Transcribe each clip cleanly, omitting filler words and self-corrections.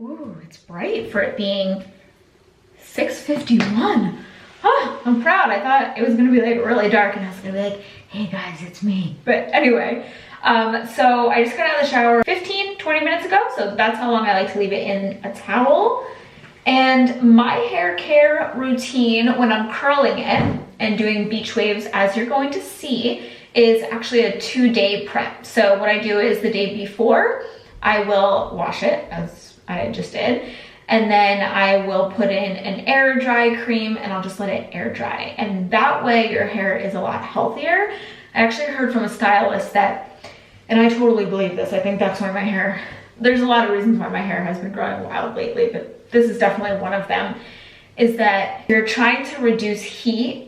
Ooh, it's bright for it being 6:51. Oh, I'm proud. I thought it was gonna be like really dark and I was gonna be like, hey guys, it's me. But anyway, so I just got out of the shower 15-20 minutes ago. So that's how long I like to leave it in a towel. And my hair care routine when I'm curling it and doing beach waves, as you're going to see, is actually a 2-day prep. So what I do is the day before, I will wash it, as I just did, and then I will put in an air dry cream and I'll just let it air dry. And that way your hair is a lot healthier. I actually heard from a stylist that, and I totally believe this, I think that's why my hair, there's a lot of reasons why my hair has been growing wild lately, but this is definitely one of them, is that you're trying to reduce heat,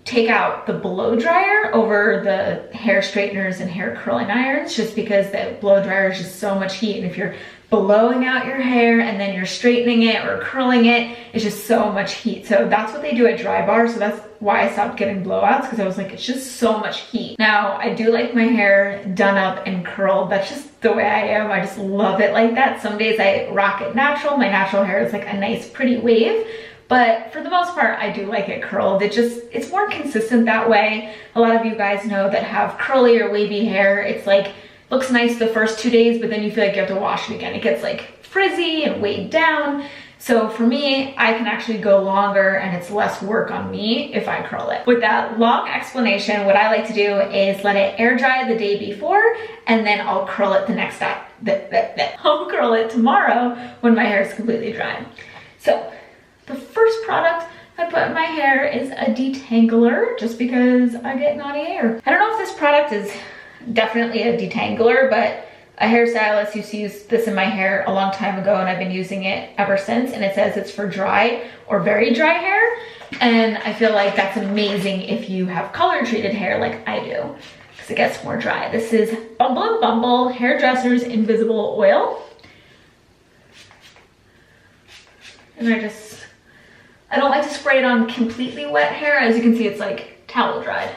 take out the blow dryer over the hair straighteners and hair curling irons, just because the blow dryer is just so much heat. And if you're blowing out your hair and then you're straightening it or curling it, it's just so much heat. So that's what they do at Dry Bar. So that's why I stopped getting blowouts, because I was like, it's just so much heat. Now, I do like my hair done up and curled. That's just the way I am. I just love it like that. Some days I rock it natural. My natural hair is like a nice pretty wave. But for the most part, I do like it curled. It's more consistent that way. A lot of you guys know that have curly or wavy hair. It's like, looks nice the first 2 days, but then you feel like you have to wash it again. It gets like frizzy and weighed down. So for me, I can actually go longer and it's less work on me if I curl it. With that long explanation, what I like to do is let it air dry the day before, and then I'll curl it the next day. I'll curl it tomorrow when my hair is completely dry. So the first product I put in my hair is a detangler, just because I get naughty hair. I don't know if this product is definitely a detangler, but a hairstylist used to use this in my hair a long time ago and I've been using it ever since, and it says it's for dry or very dry hair. And I feel like that's amazing if you have color treated hair like I do, because it gets more dry. This is Bumble & Bumble Hairdresser's Invisible Oil. And I don't like to spray it on completely wet hair. As you can see, it's like towel dried.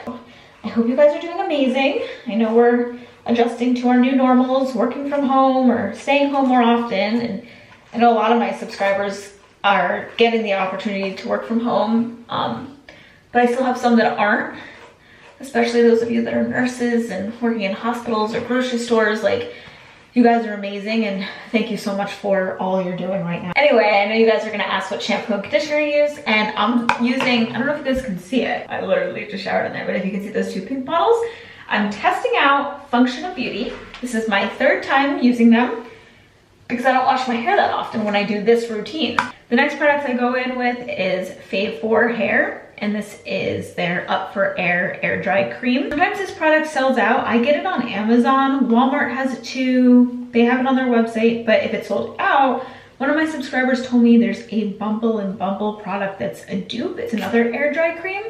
I hope you guys are doing amazing. I know we're adjusting to our new normals, working from home or staying home more often. And I know a lot of my subscribers are getting the opportunity to work from home. But I still have some that aren't, especially those of you that are nurses and working in hospitals or grocery stores. Like, you guys are amazing, and thank you so much for all you're doing right now. Anyway, I know you guys are gonna ask what shampoo and conditioner I use, and I'm using, I don't know if you guys can see it. I literally just showered in there, but if you can see those 2 pink bottles, I'm testing out Function of Beauty. This is my 3rd time using them because I don't wash my hair that often when I do this routine. The next product I go in with is Fave 4 Hair, and this is their Up for Air Air Dry Cream. Sometimes this product sells out. I get it on Amazon. Walmart has it too. They have it on their website, but if it's sold out, one of my subscribers told me there's a Bumble & Bumble product that's a dupe. It's another air dry cream.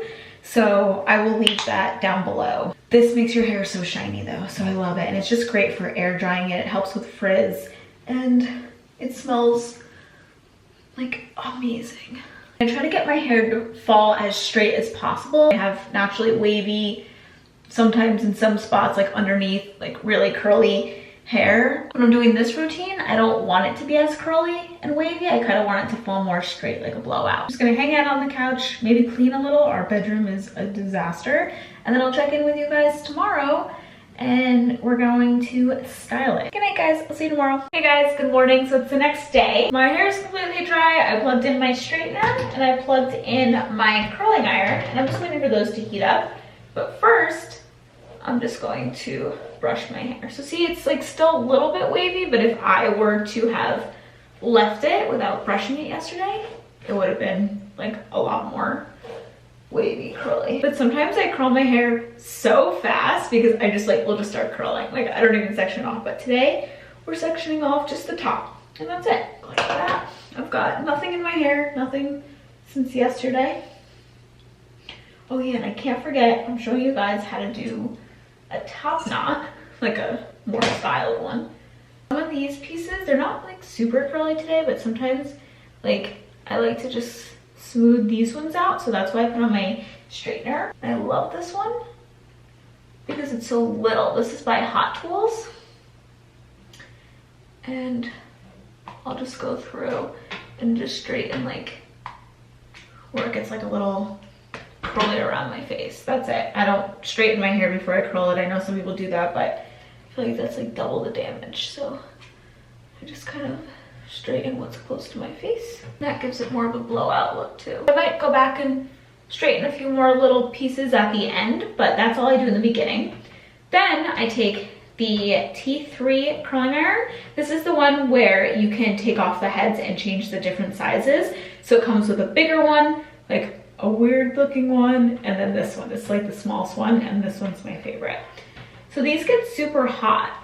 So I will leave that down below. This makes your hair so shiny though, so I love it. And it's just great for air drying it. It helps with frizz, and it smells like amazing. I try to get my hair to fall as straight as possible. I have naturally wavy, sometimes in some spots, like underneath, like really curly hair. When I'm doing this routine, I don't want it to be as curly and wavy. I kind of want it to fall more straight, like a blowout. I'm just gonna hang out on the couch, maybe clean a little. Our bedroom is a disaster. And then I'll check in with you guys tomorrow, and we're going to style it. Good night, guys. I'll see you tomorrow. Hey guys, good morning. So it's the next day. My hair is completely dry. I plugged in my straightener and I plugged in my curling iron, and I'm just waiting for those to heat up. But first, I'm just going to brush my hair. So see, it's like still a little bit wavy, but if I were to have left it without brushing it yesterday, it would have been like a lot more wavy curly. But sometimes I curl my hair so fast because I just like will just start curling. Like, I don't even section off, but today we're sectioning off just the top, and that's it. Like that. I've got nothing in my hair, nothing since yesterday. Oh yeah, and I can't forget, I'm showing you guys how to do a top knot, like a more styled one. Some of these pieces, they're not like super curly today, but sometimes like I like to just smooth these ones out, so that's why I put on my straightener. I love this one because it's so little. This is by Hot Tools, and I'll just go through and just straighten like where it gets like a little curly around my face. That's it. I don't straighten my hair before I curl it. I know some people do that, but I feel like that's like double the damage. So I just kind of straighten what's close to my face. That gives it more of a blowout look too. I might go back and straighten a few more little pieces at the end, but that's all I do in the beginning. Then I take the T3 curling iron. This is the one where you can take off the heads and change the different sizes. So it comes with a bigger one, like a weird looking one, and then this one. It's like the smallest one, and this one's my favorite. So these get super hot.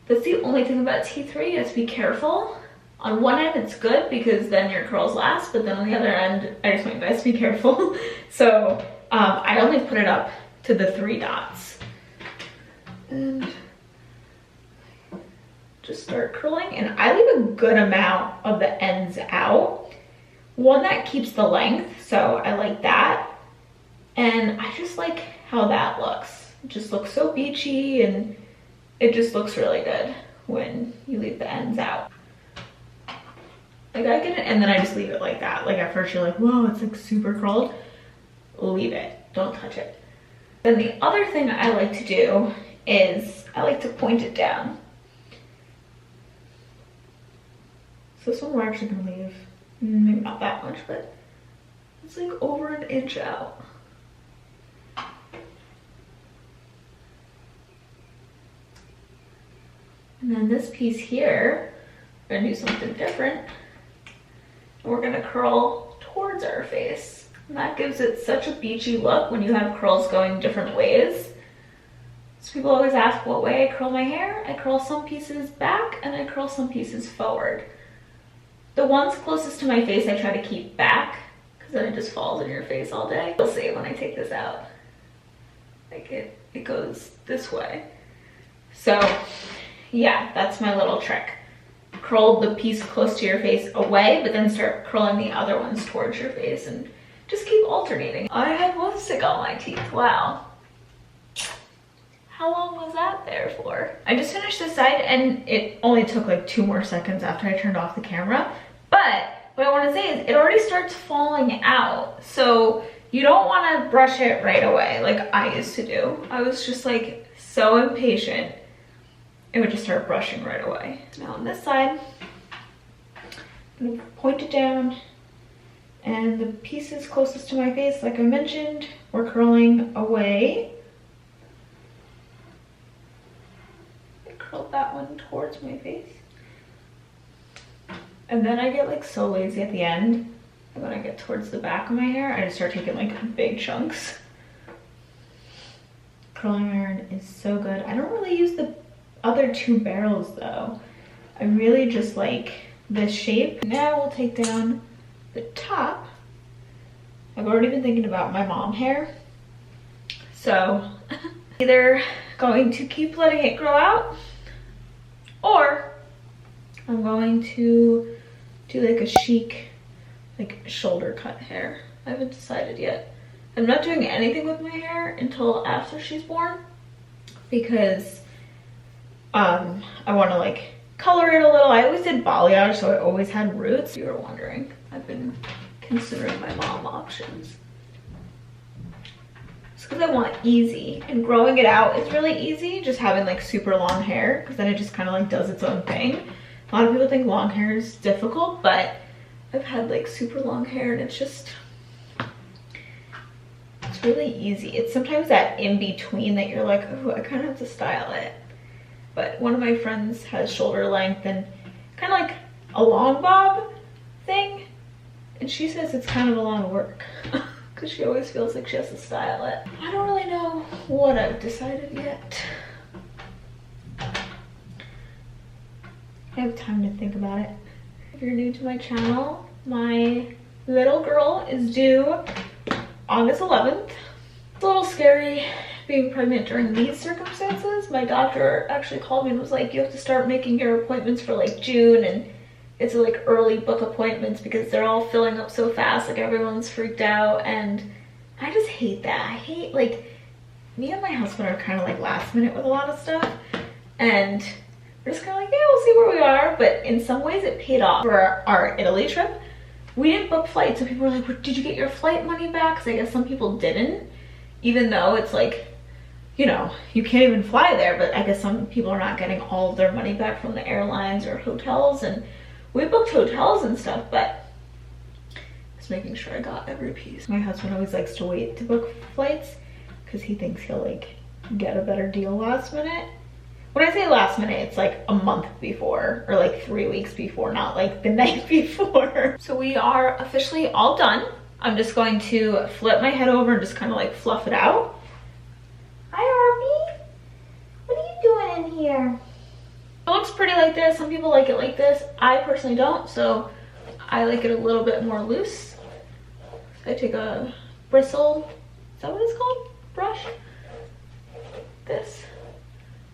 That's the only thing about T3, you have to be careful. On one end it's good because then your curls last, but then on the other end, I just want you guys to be careful. So I only put it up to the 3 dots. And just start curling, and I leave a good amount of the ends out. One that keeps the length, so I like that. And I just like how that looks. It just looks so beachy, and it just looks really good when you leave the ends out. Like I get it, and then I just leave it like that. Like at first you're like, whoa, it's like super curled. Leave it, don't touch it. Then the other thing I like to do is I like to point it down. So this one we're actually gonna leave, maybe not that much, but it's like over an inch out. And then this piece here, we're gonna do something different. We're gonna curl towards our face. And that gives it such a beachy look when you have curls going different ways. So people always ask what way I curl my hair. I curl some pieces back and I curl some pieces forward. The ones closest to my face I try to keep back because then it just falls in your face all day. You'll see when I take this out. Like it goes this way. So yeah, that's my little trick. Curl the piece close to your face away, but then start curling the other ones towards your face and just keep alternating. I have lipstick on my teeth, wow. How long was that there for? I just finished this side and it only took like 2 more seconds after I turned off the camera. But what I want to say is it already starts falling out. So you don't want to brush it right away like I used to do. I was just like so impatient. It would just start brushing right away. Now on this side, I'm going to point it down, and the pieces closest to my face, like I mentioned, we're curling away. I curled that one towards my face. And then I get like so lazy at the end. And when I get towards the back of my hair, I just start taking like big chunks. Curling iron is so good. I don't really use the other 2 barrels though. I really just like this shape. Now we'll take down the top. I've already been thinking about my mom hair. So either going to keep letting it grow out, or I'm going to do like a chic, like shoulder cut hair. I haven't decided yet. I'm not doing anything with my hair until after she's born because I want to like color it a little. I always did balayage, so I always had roots. If you were wondering, I've been considering my mom options. It's because I want easy, and growing it out is really easy, just having like super long hair, because then it just kind of like does its own thing. A lot of people think long hair is difficult, but I've had like super long hair and it's just, it's really easy. It's sometimes that in between that you're like, oh, I kind of have to style it. But one of my friends has shoulder length and kind of like a long bob thing. And she says it's kind of a lot of work because she always feels like she has to style it. I don't really know what I've decided yet. I have time to think about it. If you're new to my channel, my little girl is due August 11th. It's a little scary being pregnant during these circumstances. My doctor actually called me and was like, you have to start making your appointments for like June, and it's like early book appointments because they're all filling up so fast, like everyone's freaked out. And I just hate that. I hate, like, me and my husband are kind of like last minute with a lot of stuff, and we're just kind of like, yeah, we'll see where we are. But in some ways it paid off. For our Italy trip, we didn't book flights. So people were like, well, did you get your flight money back? Because I guess some people didn't, even though it's like, you know, you can't even fly there. But I guess some people are not getting all of their money back from the airlines or hotels. And we booked hotels and stuff, but just making sure I got every piece. My husband always likes to wait to book flights because he thinks he'll like get a better deal last minute. When I say last minute, it's like a month before or like 3 weeks before, not like the night before. So we are officially all done. I'm just going to flip my head over and just kind of like fluff it out. Hi, Arby. What are you doing in here? It looks pretty like this. Some people like it like this. I personally don't, so I like it a little bit more loose. I take a bristle, is that what it's called? Brush? This.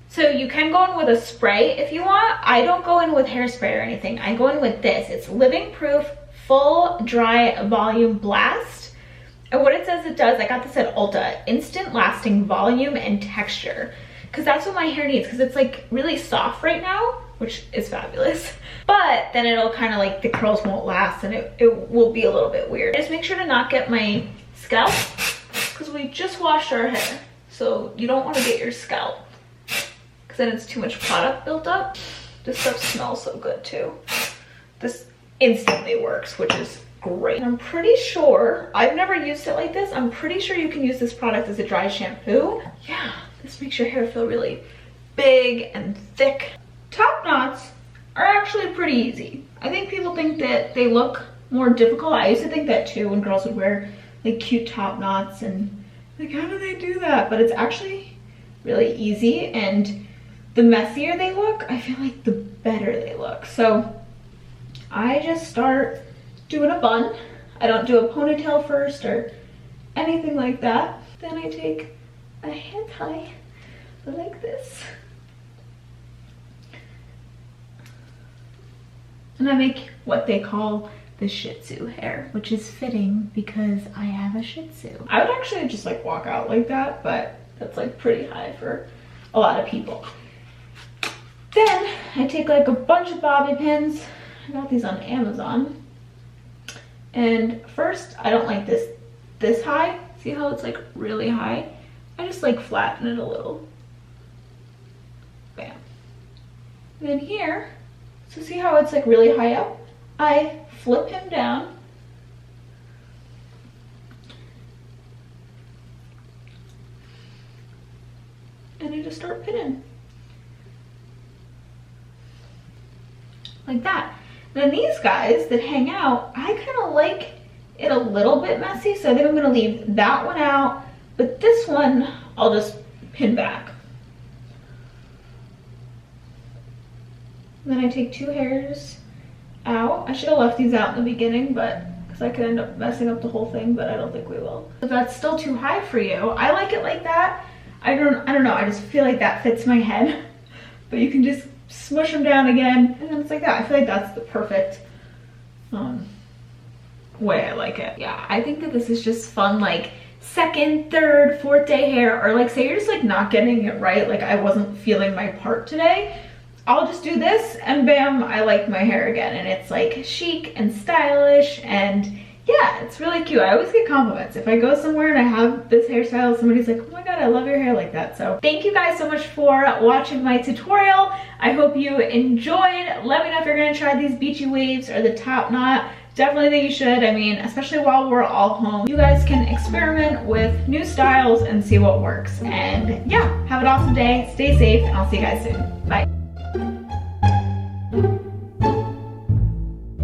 So you can go in with a spray if you want. I don't go in with hairspray or anything. I go in with this. It's Living Proof Full Dry Volume Blast. And what it says it does, I got this at Ulta, instant lasting volume and texture. Because that's what my hair needs, because it's like really soft right now, which is fabulous. But then it'll kind of like, the curls won't last and it will be a little bit weird. Just make sure to not get my scalp, because we just washed our hair. So you don't want to get your scalp, because then it's too much product built up. This stuff smells so good too. This instantly works, which is great. And I'm pretty sure, I've never used it like this, I'm pretty sure you can use this product as a dry shampoo. Yeah, this makes your hair feel really big and thick. Top knots are actually pretty easy. I think people think that they look more difficult. I used to think that too, when girls would wear like cute top knots and like, how do they do that? But it's actually really easy, and the messier they look, I feel like the better they look. So I just start doing a bun. I don't do a ponytail first or anything like that. Then I take a hair tie like this. And I make what they call the Shih Tzu hair, which is fitting because I have a Shih Tzu. I would actually just like walk out like that, but that's like pretty high for a lot of people. Then I take like a bunch of bobby pins. I got these on Amazon. And first, I don't like this high. See how it's like really high? I just like flatten it a little. Bam. And then here, so see how it's like really high up? I flip him down. And I just start pinning. Like that. Then these guys that hang out, I kind of like it a little bit messy, so I think I'm gonna leave that one out, but this one I'll just pin back. And then I take 2 hairs out. I should have left these out in the beginning, but because I could end up messing up the whole thing, but I don't think we will. If that's still too high for you, I like it like that. I don't know, I just feel like that fits my head. But you can just smush them down again, and then it's like that. I feel like that's the perfect way I like it. Yeah, I think that this is just fun, like 2nd, 3rd, 4th day hair, or like say you're just like not getting it right, like I wasn't feeling my part today. I'll just do this and bam, I like my hair again, and it's like chic and stylish, and yeah, it's really cute. I always get compliments. If I go somewhere and I have this hairstyle, somebody's like, oh my god, I love your hair like that. So thank you guys so much for watching my tutorial. I hope you enjoyed. Let me know if you're gonna try these beachy waves or the top knot. Definitely think you should. I mean, especially while we're all home, you guys can experiment with new styles and see what works. And yeah, have an awesome day, stay safe, and I'll see you guys soon. Bye.